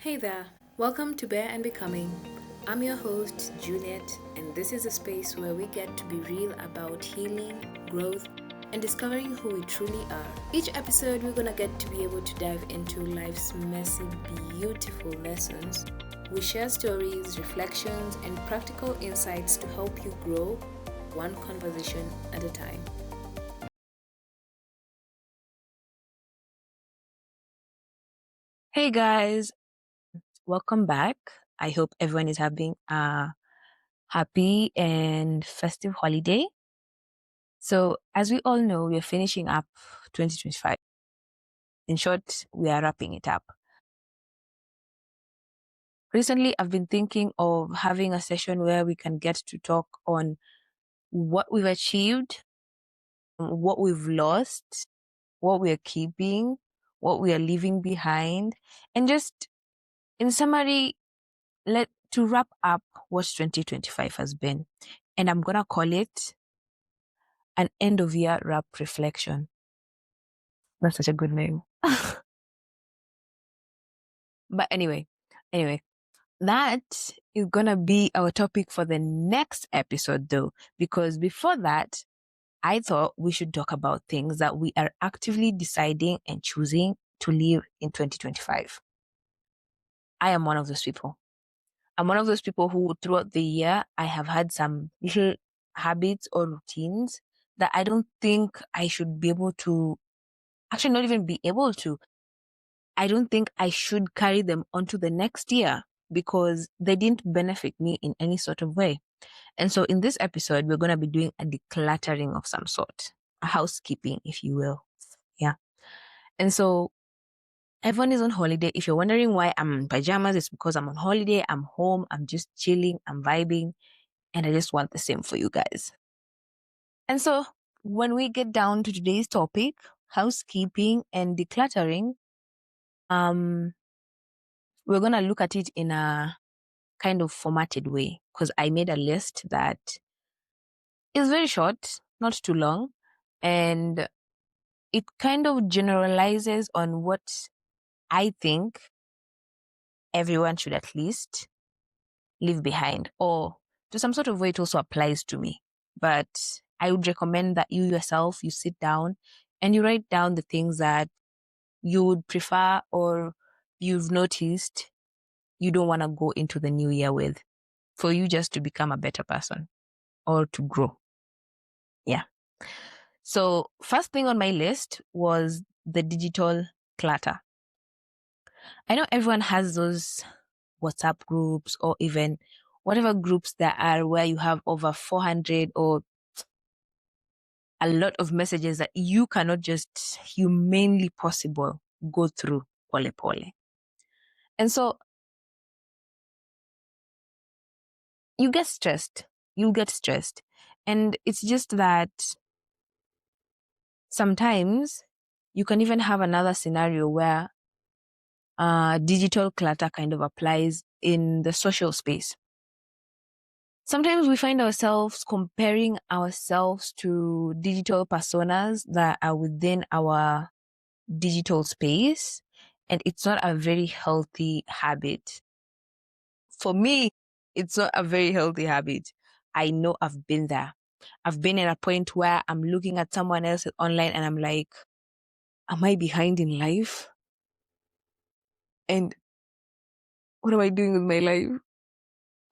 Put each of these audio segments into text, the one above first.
Hey there, welcome to Bear and Becoming. I'm your host, Juliet, and this is a space where we get to be real about healing, growth, and discovering who we truly are. Each episode, we're gonna get to be able to dive into life's messy, beautiful lessons. We share stories, reflections, and practical insights to help you grow one conversation at a time. Hey guys, welcome back. I hope everyone is having a happy and festive holiday. So, as we all know, we're finishing up 2025. In short, we are wrapping it up. Recently, I've been thinking of having a session where we can get to talk on what we've achieved, what we've lost, what we are keeping, what we are leaving behind, and just in summary, let to wrap up what 2025 has been. And I'm gonna call it an end of year wrap reflection. That's such a good name. But anyway, that is gonna be our topic for the next episode though, because before that, I thought we should talk about things that we are actively deciding and choosing to live in 2025. I am one of those people. I'm one of those people who throughout the year, I have had some little habits or routines that I don't think I should be able to, actually not even be able to. I don't think I should carry them onto the next year because they didn't benefit me in any sort of way. And so in this episode, we're going to be doing a decluttering of some sort, a housekeeping, if you will. Yeah. And so everyone is on holiday. If you're wondering why I'm in pajamas, it's because I'm on holiday. I'm home. I'm just chilling. I'm vibing. And I just want the same for you guys. And so when we get down to today's topic, housekeeping and decluttering, um, we're going to look at it in a kind of formatted way because I made a list that is very short, not too long, and it kind of generalizes on what I think everyone should at least leave behind, or to some sort of way it also applies to me. But I would recommend that you yourself, you sit down and you write down the things that you would prefer or you've noticed you don't want to go into the new year with for you just to become a better person or to grow. Yeah. So, first thing on my list was the digital clutter. I know everyone has those WhatsApp groups or even whatever groups there are where you have over 400 or a lot of messages that you cannot just humanly possible go through pole pole. And so you get stressed. You get stressed. And it's just that sometimes you can even have another scenario where digital clutter kind of applies in the social space. Sometimes we find ourselves comparing ourselves to digital personas that are within our digital space, and it's not a very healthy habit. For me, it's not a very healthy habit. I know I've been there. I've been at a point where I'm looking at someone else online and I'm like, am I behind in life? And what am I doing with my life?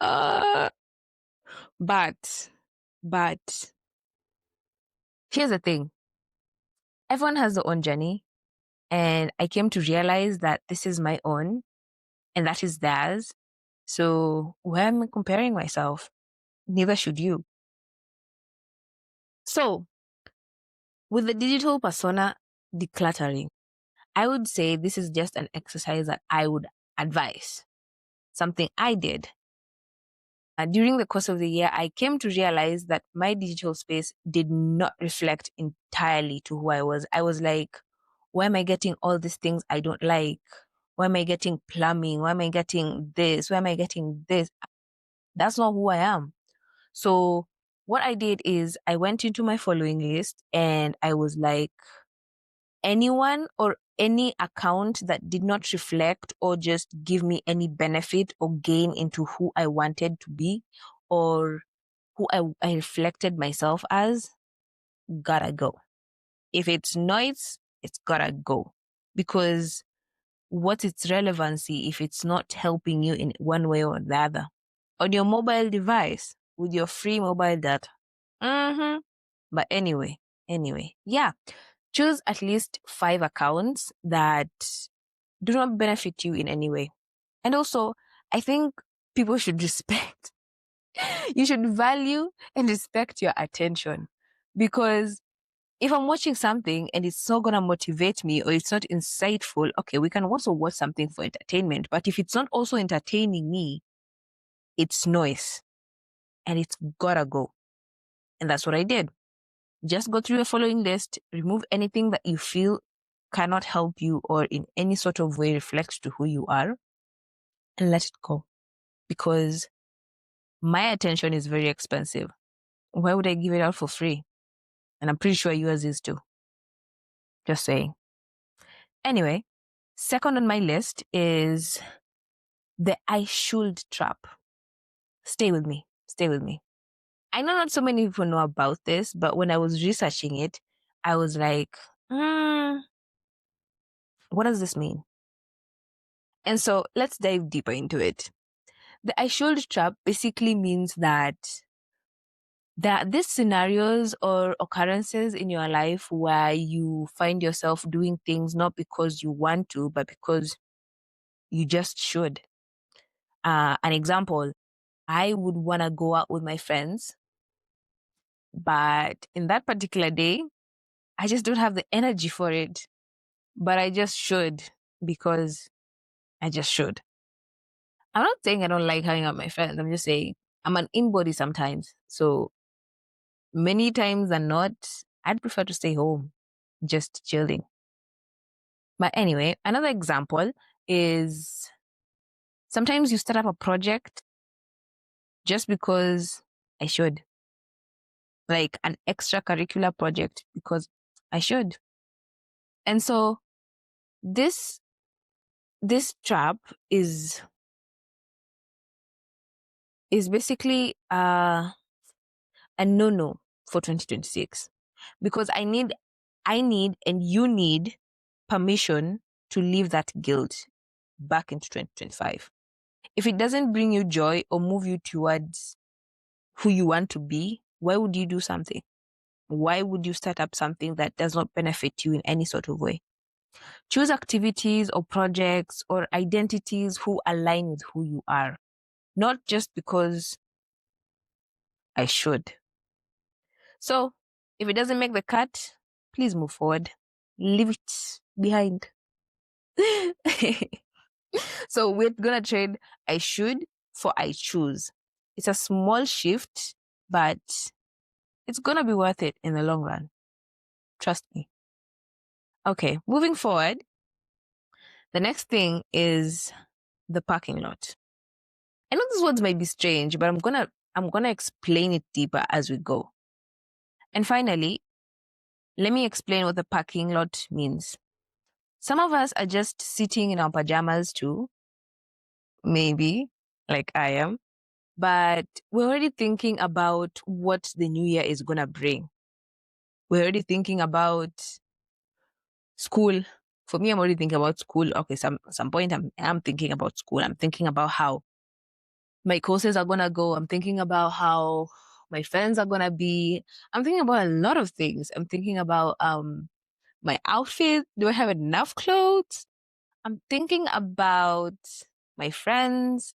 Uh, but, but here's the thing. Everyone has their own journey. And I came to realize that this is my own and that is theirs. So why am I comparing myself? Neither should you. So with the digital persona decluttering, I would say this is just an exercise that I would advise. Something I did. During the course of the year, I came to realize that my digital space did not reflect entirely to who I was. I was like, why am I getting all these things I don't like? Why am I getting plumbing? Why am I getting this? Why am I getting this? That's not who I am. So what I did is I went into my following list and I was like, anyone or any account that did not reflect or just give me any benefit or gain into who I wanted to be or who I reflected myself as, gotta go. If it's noise, it's gotta go. Because what's its relevancy if it's not helping you in one way or the other? On your mobile device with your free mobile data. But anyway, yeah. Choose at least 5 accounts that do not benefit you in any way. And also, I think people should respect, you should value and respect your attention. Because if I'm watching something and it's not going to motivate me or it's not insightful, okay, we can also watch something for entertainment. But if it's not also entertaining me, it's noise and it's gotta go. And that's what I did. Just go through the following list, remove anything that you feel cannot help you or in any sort of way reflects to who you are, and let it go. Because my attention is very expensive. Why would I give it out for free? And I'm pretty sure yours is too. Just saying. Anyway, second on my list is the I should trap. Stay with me. Stay with me. I know not so many people know about this, but when I was researching it, I was like, what does this mean? And so let's dive deeper into it. The I should trap basically means that there are these scenarios or occurrences in your life where you find yourself doing things not because you want to, but because you just should. An example, I would want to go out with my friends, but in that particular day, I just don't have the energy for it. But I just should because I just should. I'm not saying I don't like hanging out with my friends. I'm just saying I'm an in-body sometimes. So many times than not, I'd prefer to stay home, just chilling. But anyway, another example is sometimes you start up a project just because I should. Like an extracurricular project because I should. And so this trap is basically a no for 2026 because I need and you need permission to leave that guilt back into 2025. If it doesn't bring you joy or move you towards who you want to be, why would you do something? Why would you start up something that does not benefit you in any sort of way? Choose activities or projects or identities who align with who you are, not just because I should. So if it doesn't make the cut, please move forward. Leave it behind. So we're going to trade I should for I choose. It's a small shift, but it's going to be worth it in the long run. Trust me. Okay, moving forward. The next thing is the parking lot. I know these words might be strange, but I'm gonna explain it deeper as we go. And finally, let me explain what the parking lot means. Some of us are just sitting in our pajamas too, maybe, like I am, but we're already thinking about what the new year is gonna bring. We're already thinking about school. For me, I'm already thinking about school. Okay, some point I'm thinking about school. I'm thinking about how my courses are gonna go. I'm thinking about how my friends are gonna be. I'm thinking about a lot of things. I'm thinking about my outfit. Do I have enough clothes? I'm thinking about my friends.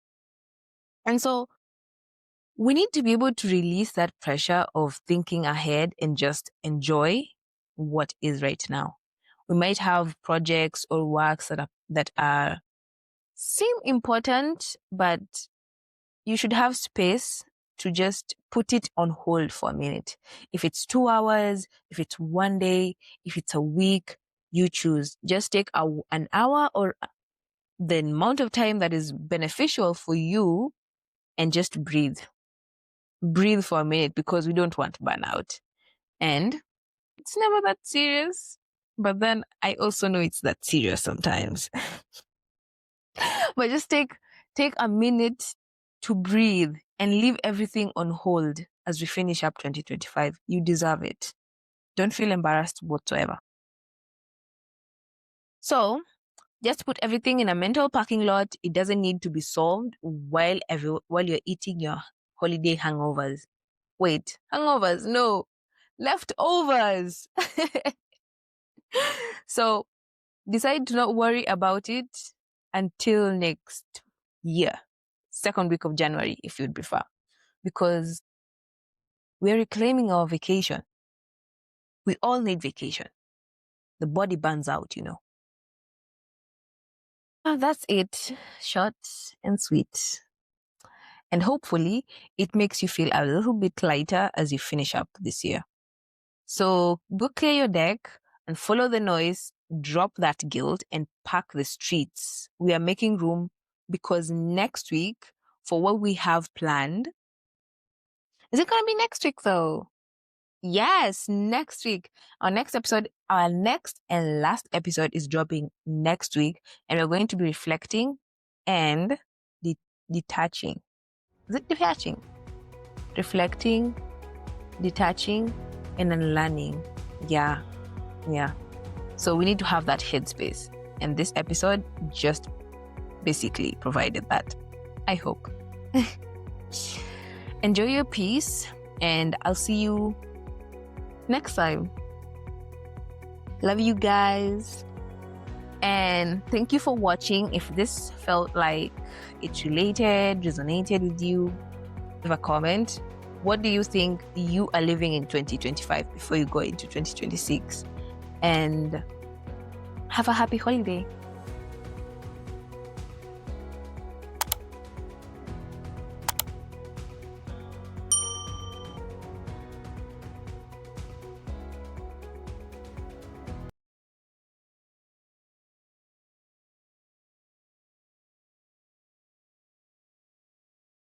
And so we need to be able to release that pressure of thinking ahead and just enjoy what is right now. We might have projects or works that are seem important, but you should have space to just put it on hold for a minute. If it's 2 hours, if it's 1 day, if it's a week, you choose. Just take an hour or the amount of time that is beneficial for you and just breathe. Breathe for a minute because we don't want burnout. And it's never that serious. But then I also know it's that serious sometimes. But just take a minute to breathe and leave everything on hold as we finish up 2025. You deserve it. Don't feel embarrassed whatsoever. So just put everything in a mental parking lot. It doesn't need to be solved while you're eating your holiday hangovers. Wait, hangovers? No, leftovers. So decide to not worry about it until next year, second week of January, if you'd prefer, because we're reclaiming our vacation. We all need vacation. The body burns out, you know. That's it. Short and sweet. And hopefully it makes you feel a little bit lighter as you finish up this year. So go clear your deck and follow the noise, drop that guilt and pack the streets. We are making room because next week, for what we have planned, is it going to be next week though? Yes, next week. Our next and last episode is dropping next week, and we're going to be reflecting and detaching. Is it detaching? Reflecting, detaching, and then learning. Yeah. So we need to have that headspace. And this episode just basically provided that. I hope. Enjoy your peace, and I'll see you next time. Love you guys. And thank you for watching. If this felt like it resonated with you, leave a comment. What do you think you are living in 2025 before you go into 2026? And have a happy holiday.